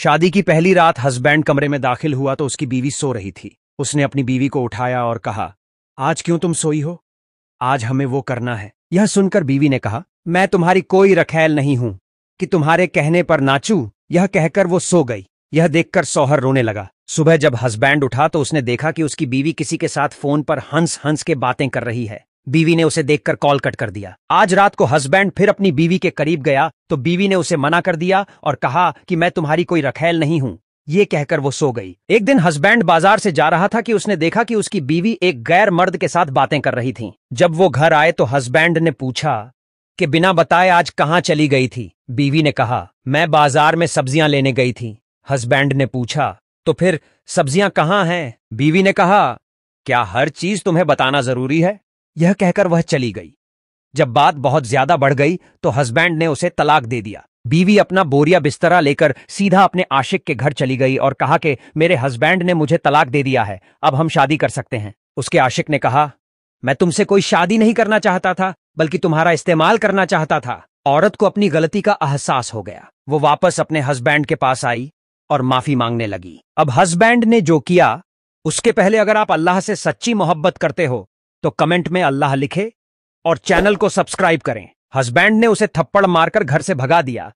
शादी की पहली रात हस्बैंड कमरे में दाखिल हुआ तो उसकी बीवी सो रही थी। उसने अपनी बीवी को उठाया और कहा, आज क्यों तुम सोई हो? आज हमें वो करना है। यह सुनकर बीवी ने कहा, मैं तुम्हारी कोई रखैल नहीं हूं कि तुम्हारे कहने पर नाचूं। यह कहकर वो सो गई। यह देखकर शौहर रोने लगा। सुबह जब हस्बैंड उठा तो उसने देखा कि उसकी बीवी किसी के साथ फोन पर हंस हंस के बातें कर रही है। बीवी ने उसे देखकर कॉल कट कर दिया। आज रात को हस्बैंड फिर अपनी बीवी के करीब गया तो बीवी ने उसे मना कर दिया और कहा कि मैं तुम्हारी कोई रखैल नहीं हूं। ये कहकर वो सो गई। एक दिन हस्बैंड बाजार से जा रहा था कि उसने देखा कि उसकी बीवी एक गैर मर्द के साथ बातें कर रही थी। जब वो घर आए तो हस्बैंड ने पूछा कि बिना बताए आज कहां चली गई थी? बीवी ने कहा, मैं बाजार में सब्जियां लेने गई थी। हस्बैंड ने पूछा, तो फिर सब्जियां कहां हैं? बीवी ने कहा, क्या हर चीज तुम्हें बताना जरूरी है? यह कहकर वह चली गई। जब बात बहुत ज्यादा बढ़ गई तो हस्बैंड ने उसे तलाक दे दिया। बीवी अपना बोरिया बिस्तरा लेकर सीधा अपने आशिक के घर चली गई और कहा कि मेरे हस्बैंड ने मुझे तलाक दे दिया है, अब हम शादी कर सकते हैं। उसके आशिक ने कहा, मैं तुमसे कोई शादी नहीं करना चाहता था, बल्कि तुम्हारा इस्तेमाल करना चाहता था। औरत को अपनी गलती का एहसास हो गया। वो वापस अपने हस्बैंड के पास आई और माफी मांगने लगी। अब हस्बैंड ने जो किया उसके पहले अगर आप अल्लाह से सच्ची मोहब्बत करते हो तो कमेंट में अल्लाह लिखे और चैनल को सब्सक्राइब करें। हस्बैंड ने उसे थप्पड़ मारकर घर से भगा दिया।